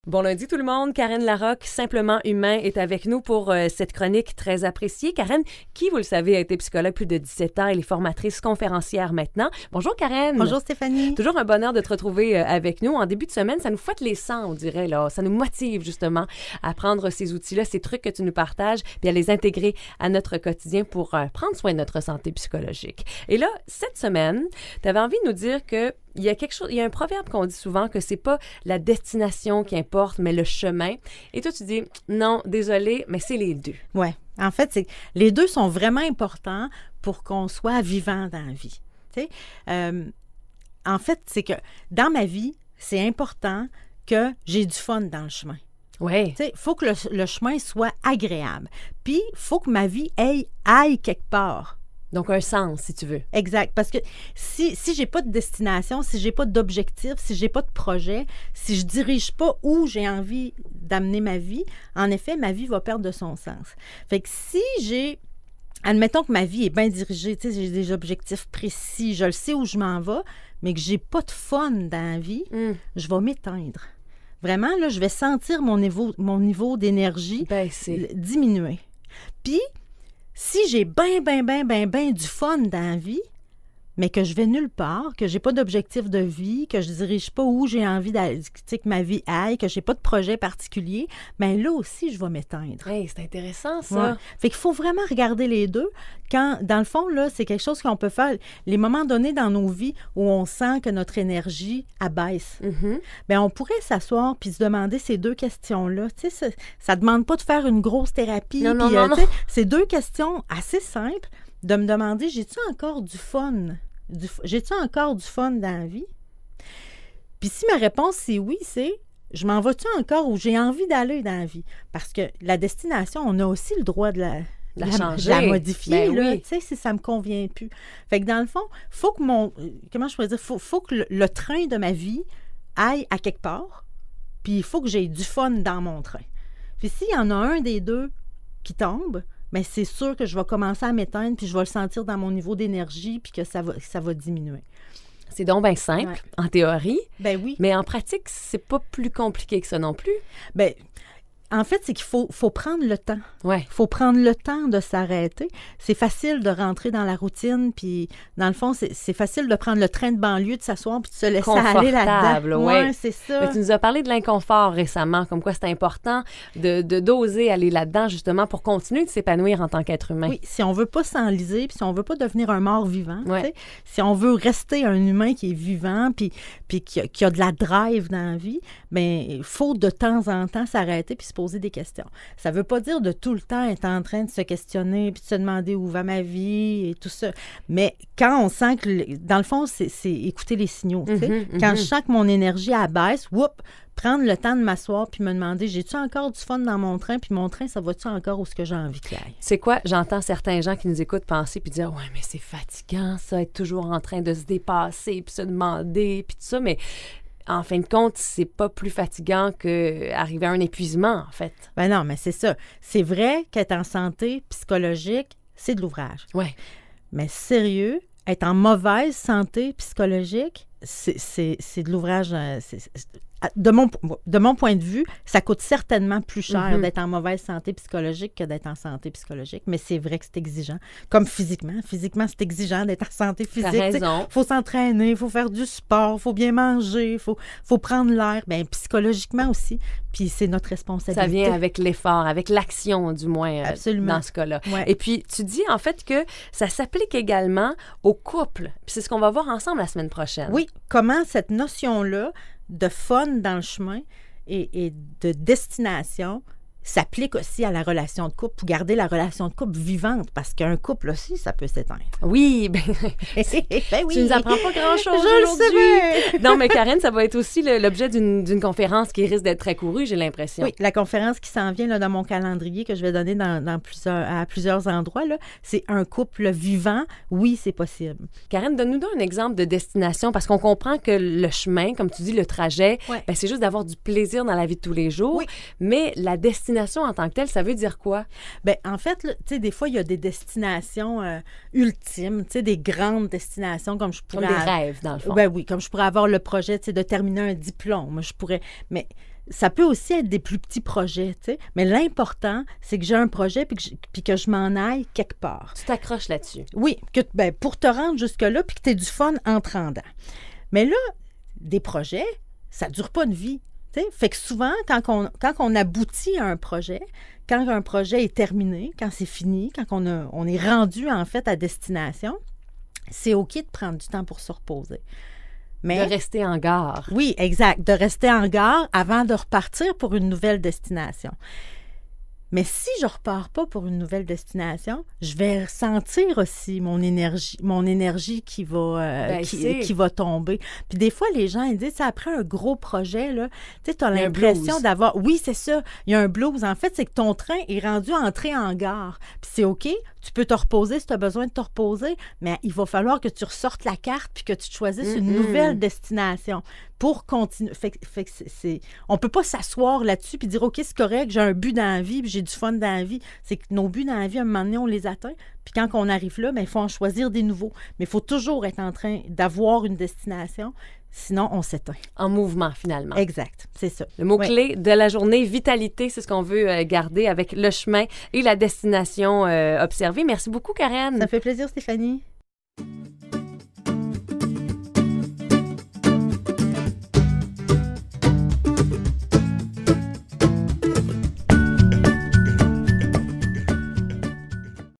Bon lundi tout le monde, Karen Larocque, Simplement Humain, est avec nous pour cette chronique très appréciée. Karen, qui, vous le savez, a été psychologue plus de 17 ans, elle est formatrice conférencière maintenant. Bonjour Karen. Bonjour Stéphanie. Toujours un bonheur de te retrouver avec nous. En début de semaine, ça nous fouette les sangs, on dirait, là. Ça nous motive justement à prendre ces outils-là, ces trucs que tu nous partages, puis à les intégrer à notre quotidien pour prendre soin de notre santé psychologique. Et là, cette semaine, tu avais envie de nous dire que il y a un proverbe qu'on dit souvent que c'est pas la destination qui importe, mais le chemin. Et toi, tu dis, non, désolé, mais c'est les deux. Oui. En fait, les deux sont vraiment importants pour qu'on soit vivant dans la vie. En fait, c'est que dans ma vie, c'est important que j'ai du fun dans le chemin. Oui. Il faut que le chemin soit agréable. Puis, il faut que ma vie aille quelque part. Donc, un sens, si tu veux. Exact. Parce que si j'ai pas de destination, si j'ai pas d'objectif, si j'ai pas de projet, si je dirige pas où j'ai envie d'amener ma vie, en effet, ma vie va perdre de son sens. Fait que si admettons que ma vie est bien dirigée, j'ai des objectifs précis, je le sais où je m'en vais, mais que j'ai pas de fun dans la vie, je vais m'éteindre. Vraiment, là, je vais sentir mon niveau d'énergie diminuer. Puis, si j'ai bien du fun dans la vie, mais que je vais nulle part, que j'ai pas d'objectif de vie, que je dirige pas où j'ai envie d'aller, que ma vie aille, que j'ai pas de projet particulier, bien là aussi, je vais m'éteindre. Hey, c'est intéressant, ça. Ouais. Fait qu'il faut vraiment regarder les deux. Quand, dans le fond, là, c'est quelque chose qu'on peut faire. Les moments donnés dans nos vies où on sent que notre énergie abaisse, bien, on pourrait s'asseoir puis se demander ces deux questions-là. Tu sais, ça demande pas de faire une grosse thérapie. Non. C'est deux questions assez simples de me demander, j'ai-tu encore du fun? J'ai-tu encore du fun dans la vie? Puis si ma réponse c'est oui, c'est je m'en vais-tu encore où j'ai envie d'aller dans la vie? Parce que la destination, on a aussi le droit de la changer, de la modifier, là, oui. tu sais, si ça me convient plus. Fait que dans le fond, faut que comment je pourrais dire, faut que le train de ma vie aille à quelque part, puis il faut que j'ai du fun dans mon train. Puis s'il y en a un des deux qui tombe, bien, c'est sûr que je vais commencer à m'éteindre, puis je vais le sentir dans mon niveau d'énergie, puis que ça va diminuer. C'est donc bien simple, en théorie. Ben oui. Mais en pratique, c'est pas plus compliqué que ça non plus. Bien, en fait, c'est qu'il faut prendre le temps. Ouais. Il faut prendre le temps de s'arrêter. C'est facile de rentrer dans la routine, puis dans le fond, c'est facile de prendre le train de banlieue, de s'asseoir, puis de se laisser aller là-dedans. Ouais, c'est ça. Mais tu nous as parlé de l'inconfort récemment, comme quoi c'est important d'oser aller là-dedans, justement, pour continuer de s'épanouir en tant qu'être humain. Oui, si on veut pas s'enliser, puis si on veut pas devenir un mort vivant, ouais. Si on veut rester un humain qui est vivant, puis qui a de la drive dans la vie, bien, il faut de temps en temps s'arrêter puis se poser des questions. Ça veut pas dire de tout le temps être en train de se questionner puis de se demander où va ma vie et tout ça. Mais quand on sent que, dans le fond, c'est écouter les signaux. Quand je sens que mon énergie abaisse, prendre le temps de m'asseoir puis me demander, j'ai-tu encore du fun dans mon train? Puis mon train, ça va-tu encore où ce que j'ai envie qu'il aille? C'est quoi? J'entends certains gens qui nous écoutent penser puis dire, ouais, mais c'est fatigant, ça, être toujours en train de se dépasser puis se demander puis tout ça, mais en fin de compte, c'est pas plus fatigant qu'arriver à un épuisement, en fait. Ben non, mais c'est ça. C'est vrai qu'être en santé psychologique, c'est de l'ouvrage. Oui. Mais sérieux, être en mauvaise santé psychologique, c'est de l'ouvrage. De mon point de vue, ça coûte certainement plus cher d'être en mauvaise santé psychologique que d'être en santé psychologique, mais c'est vrai que c'est exigeant. Comme physiquement. Physiquement, c'est exigeant d'être en santé physique. T'as raison. Il faut s'entraîner, il faut faire du sport, il faut bien manger, il faut prendre l'air. Bien, psychologiquement aussi. Puis c'est notre responsabilité. Ça vient avec l'effort, avec l'action, du moins, dans ce cas-là. Ouais. Et puis, tu dis, en fait, que ça s'applique également au couple. Puis c'est ce qu'on va voir ensemble la semaine prochaine. Oui, comment cette notion-là de fun dans le chemin et de destination s'applique aussi à la relation de couple pour garder la relation de couple vivante, parce qu'un couple aussi, ça peut s'éteindre. Oui, ben oui. Tu nous apprends pas grand-chose Je aujourd'hui. Le sais. Non, mais Karen, ça va être aussi l'objet d'une conférence qui risque d'être très courue, j'ai l'impression. Oui, la conférence qui s'en vient là, dans mon calendrier que je vais donner à plusieurs endroits, là, c'est un couple vivant. Oui, c'est possible. Karen, donne-nous donc un exemple de destination, parce qu'on comprend que le chemin, comme tu dis, le trajet, ben, c'est juste d'avoir du plaisir dans la vie de tous les jours, mais la destination en tant que telle, ça veut dire quoi? Bien, en fait, tu sais, des fois, il y a des destinations ultimes, tu sais, des grandes destinations comme je pourrais... Comme des rêves, dans le fond. Ben oui, comme je pourrais avoir le projet, tu sais, de terminer un diplôme. Je pourrais... Mais ça peut aussi être des plus petits projets, tu sais. Mais l'important, c'est que j'ai un projet puis que je m'en aille quelque part. Tu t'accroches là-dessus. Oui, pour te rendre jusque-là puis que tu aies du fun en te rendant. Mais là, des projets, ça ne dure pas une vie. Tu sais. Fait que souvent, quand on aboutit à un projet, quand un projet est terminé, quand c'est fini, quand on est rendu en fait à destination, c'est OK de prendre du temps pour se reposer. Mais, de rester en gare. Oui, exact. De rester en gare avant de repartir pour une nouvelle destination. Mais si je ne repars pas pour une nouvelle destination, je vais ressentir aussi mon énergie qui va tomber. Puis des fois, les gens ils disent, après un gros projet, tu as l'impression d'avoir... Oui, c'est ça, il y a un blues. En fait, c'est que ton train est rendu entré en gare. Puis c'est OK, tu peux te reposer si tu as besoin de te reposer, mais il va falloir que tu ressortes la carte puis que tu te choisisses une nouvelle destination pour continuer. On ne peut pas s'asseoir là-dessus puis dire, OK, c'est correct, j'ai un but dans la vie puis j'ai du fun dans la vie. C'est que nos buts dans la vie, à un moment donné, on les atteint. Puis quand on arrive là, il faut en choisir des nouveaux. Mais il faut toujours être en train d'avoir une destination. Sinon, on s'éteint. En mouvement, finalement. Exact, c'est ça. Le mot-clé de la journée, vitalité, c'est ce qu'on veut garder avec le chemin et la destination observée. Merci beaucoup, Karen. Ça me fait plaisir, Stéphanie.